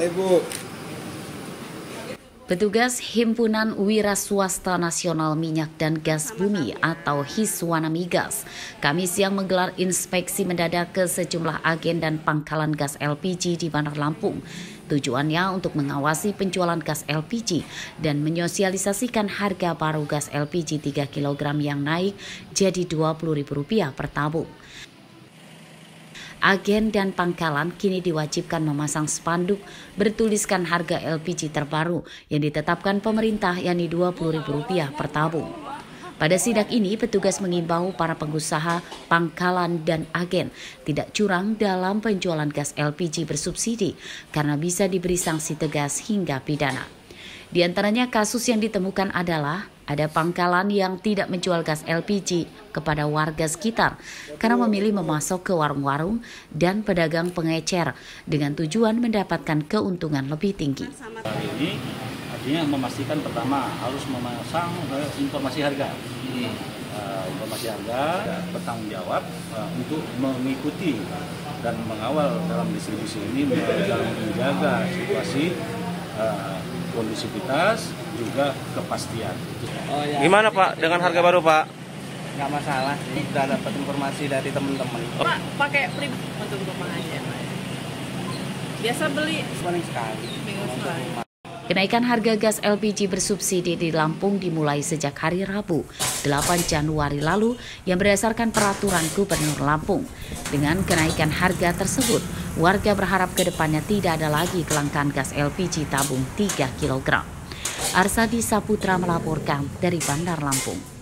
Ibu. Petugas Himpunan Wira Swasta Nasional Minyak dan Gas Bumi atau Hiswana Migas Kamis siang menggelar inspeksi mendadak ke sejumlah agen dan pangkalan gas LPG di Bandar Lampung. Tujuannya untuk mengawasi penjualan gas LPG dan menyosialisasikan harga baru gas LPG 3 kg yang naik jadi Rp20.000 per tabung. Agen dan pangkalan kini diwajibkan memasang spanduk bertuliskan harga LPG terbaru yang ditetapkan pemerintah, yakni Rp20.000 per tabung. Pada sidak ini, petugas mengimbau para pengusaha, pangkalan, dan agen tidak curang dalam penjualan gas LPG bersubsidi karena bisa diberi sanksi tegas hingga pidana. Di antaranya kasus yang ditemukan adalah ada pangkalan yang tidak menjual gas LPG kepada warga sekitar karena memilih memasok ke warung-warung dan pedagang pengecer dengan tujuan mendapatkan keuntungan lebih tinggi. Ini artinya memastikan pertama harus memasang informasi harga. Informasi harga bertanggung jawab untuk mengikuti dan mengawal dalam distribusi ini dalam menjaga situasi kondusivitas juga kepastian. Gimana Pak dengan harga baru Pak? Nggak masalah sih, udah dapat informasi dari teman-teman. Pak pakai pribadi untuk rumah aja. Biasa beli Paling sekali. minggu sekali. Kenaikan harga gas LPG bersubsidi di Lampung dimulai sejak hari Rabu, 8 Januari lalu yang berdasarkan peraturan Gubernur Lampung. Dengan kenaikan harga tersebut, warga berharap ke depannya tidak ada lagi kelangkaan gas LPG tabung 3 kg. Arsadi Saputra melaporkan dari Bandar Lampung.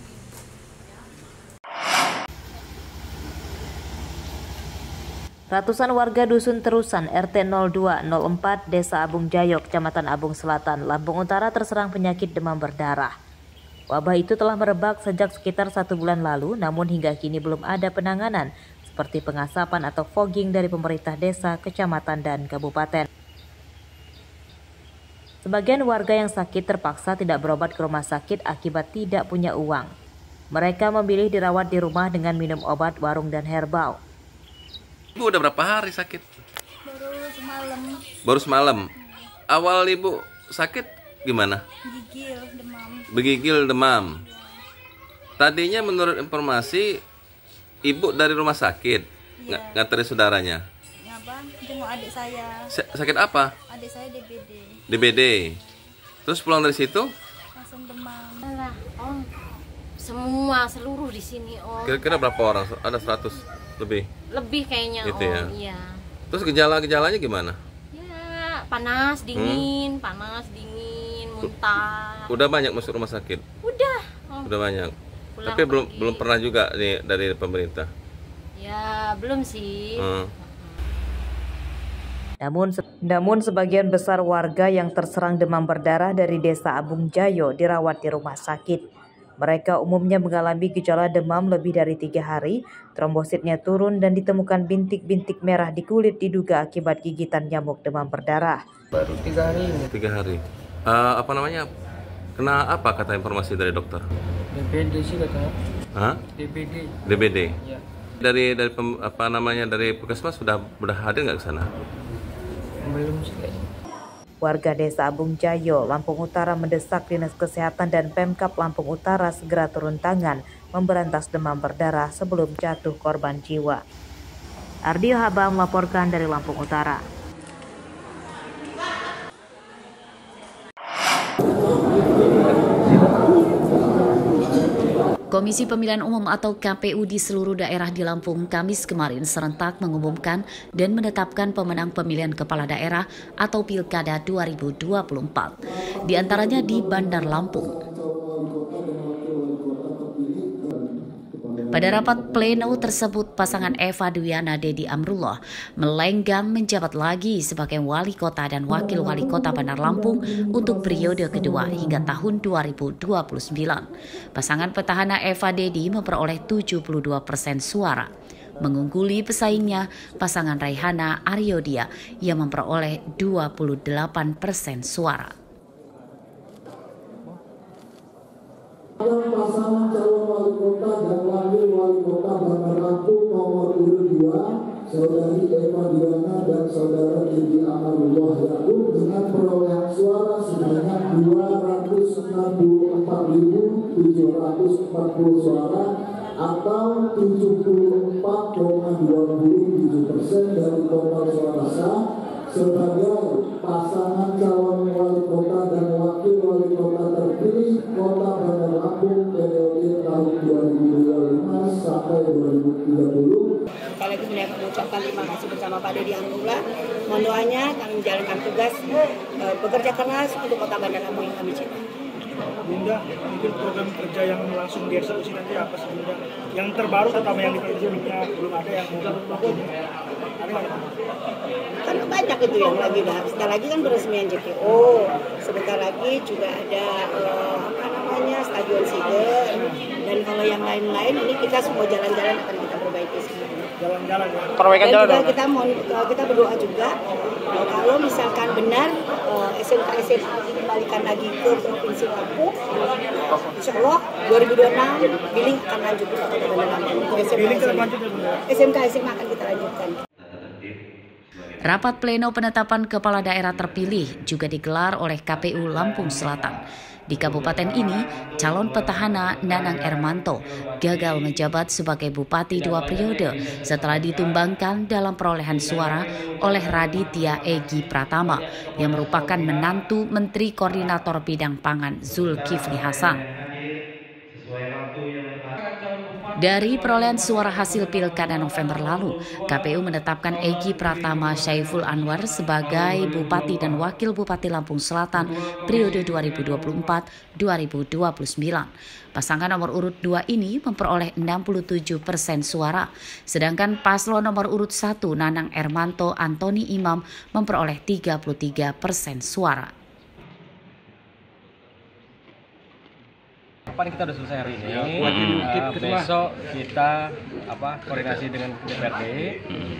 Ratusan warga Dusun Terusan RT 0204 Desa Abung Jayo, Kecamatan Abung Selatan, Lampung Utara terserang penyakit demam berdarah. Wabah itu telah merebak sejak sekitar 1 bulan lalu, namun hingga kini belum ada penanganan seperti pengasapan atau fogging dari pemerintah desa, kecamatan, dan kabupaten. Sebagian warga yang sakit terpaksa tidak berobat ke rumah sakit akibat tidak punya uang. Mereka memilih dirawat di rumah dengan minum obat warung dan herbal. Ibu udah berapa hari sakit? Baru semalam. Baru semalam. Awal Ibu sakit gimana? Gigil, demam. Begigil, demam. Tadinya menurut informasi Ibu dari rumah sakit, Iya. nganterin saudaranya. Apa? Jenguk adik saya. Sakit apa? Adik saya DBD. DBD. Terus pulang dari situ? Langsung demam. Alah, Om. Semua seluruh di sini, Om. Kira-kira berapa orang? Ada 100 lebih. Lebih kayaknya, Gitu Om. ya? Iya. Terus gejala-gejalanya gimana? Ya, panas, dingin, muntah. Udah banyak masuk rumah sakit? Udah, Om. Udah banyak. Pulang Tapi belum pergi. pernah juga nih dari pemerintah. Ya, belum sih. Namun sebagian besar warga yang terserang demam berdarah dari Desa Abung Jayo dirawat di rumah sakit. Mereka umumnya mengalami gejala demam lebih dari 3 hari, trombositnya turun dan ditemukan bintik-bintik merah di kulit diduga akibat gigitan nyamuk demam berdarah. Baru 3 hari ini. 3 hari. Apa namanya? Kena apa kata informasi dari dokter? DBD sih katanya. Hah? DBD. DBD. Ya. Dari dari puskesmas sudah hadir nggak ke sana? Belum sih kayaknya. Warga Desa Abung Jayo, Lampung Utara mendesak Dinas Kesehatan dan Pemkab Lampung Utara segera turun tangan memberantas demam berdarah sebelum jatuh korban jiwa. Ardio Haba melaporkan dari Lampung Utara. Komisi Pemilihan Umum atau KPU di seluruh daerah di Lampung Kamis kemarin serentak mengumumkan dan menetapkan pemenang pemilihan kepala daerah atau Pilkada 2024. Di antaranya di Bandar Lampung. Pada rapat pleno tersebut, pasangan Eva Dwiana Dedi Amrullah melenggang menjabat lagi sebagai wali kota dan wakil wali kota Bandar Lampung untuk periode kedua hingga tahun 2029. Pasangan petahana Eva Dedi memperoleh 72% suara, mengungguli pesaingnya pasangan Raihana Aryodia yang memperoleh 28% suara. Yang pasangan calon wali kota dan wakil wali kota Bandar Lampung nomor 22, Saudari Eva Madiana dan Saudara Didi Amarullah Yakub dengan perolehan suara sebanyak 264.740 suara atau 74,27% dari total suara sah sebagai pasangan calon wali kota dan wakil wali kota terpilih Kota Bandar Lampung periode tahun 2025 sampai 2030. Sekali lagi saya mengucapkan terima kasih bersama Pak Deddy Amrullah. Mohon doanya kami menjalankan tugas bekerja keras untuk Kota Bandar Lampung yang kami cintai. Bunda, mungkin program kerja yang langsung dieksekusi nanti apa sih Bunda? Yang terbaru terutama yang sebelumnya belum ada yang mau lakukan. Kan banyak itu yang lagi dah. Sebentar lagi kan peresmian JPO. Sebentar lagi juga ada Stadion Siger. Dan kalau yang lain-lain ini kita semua jalan-jalan akan kita perbaiki semua. Jalan-jalan ya. Perbaikan jalan. Dan juga kita berdoa juga kalau misalkan benar SMK-SMK dikembalikan lagi ke Provinsi Lampung, insya Allah 2026 billing akan lanjut ke Kota Bandar Lampung. SMK-SMK akan kita lanjutkan. Rapat pleno penetapan kepala daerah terpilih juga digelar oleh KPU Lampung Selatan. Di kabupaten ini, calon petahana Nanang Ermanto gagal menjabat sebagai bupati 2 periode setelah ditumbangkan dalam perolehan suara oleh Raditya Egi Pratama yang merupakan menantu Menteri Koordinator Bidang Pangan Zulkifli Hasan. Dari perolehan suara hasil Pilkada November lalu, KPU menetapkan Egi Pratama Syaiful Anwar sebagai Bupati dan Wakil Bupati Lampung Selatan periode 2024-2029. Pasangan nomor urut 2 ini memperoleh 67% suara, sedangkan paslon nomor urut 1 Nanang Ermanto Antoni Imam memperoleh 33% suara. Kita sudah selesai hari ini. Besok kita koordinasi dengan DPRD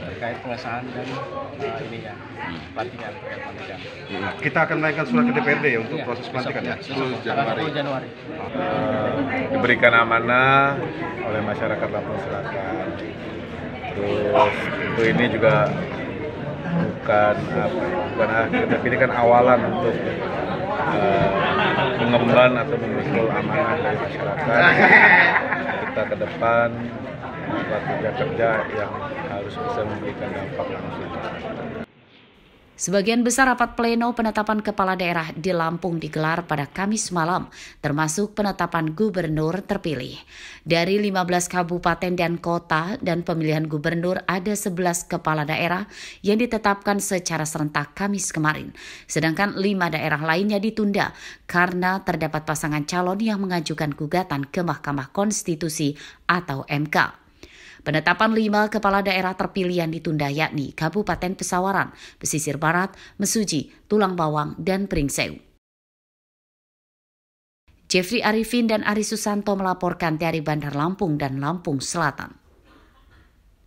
terkait pengesahan dan pelantikan. Kita akan menaikkan surat ke DPRD ya untuk proses pelantikan ya. 10 Januari. Diberikan amanah oleh masyarakat Lampung Selatan. Terus tentu ini juga bukan akhir, tapi ini kan awalan untuk mengemban atau memikul amanah dari masyarakat. Kita ke depan membuat kerja-kerja yang harus bisa memberikan dampak langsung. Sebagian besar rapat pleno penetapan kepala daerah di Lampung digelar pada Kamis malam, termasuk penetapan gubernur terpilih. Dari 15 kabupaten dan kota dan pemilihan gubernur ada 11 kepala daerah yang ditetapkan secara serentak Kamis kemarin. Sedangkan 5 daerah lainnya ditunda karena terdapat pasangan calon yang mengajukan gugatan ke Mahkamah Konstitusi atau MK. Penetapan 5 kepala daerah terpilih yang ditunda yakni Kabupaten Pesawaran, Pesisir Barat, Mesuji, Tulang Bawang, dan Pringsewu. Jeffrey Arifin dan Ari Susanto melaporkan dari Bandar Lampung dan Lampung Selatan.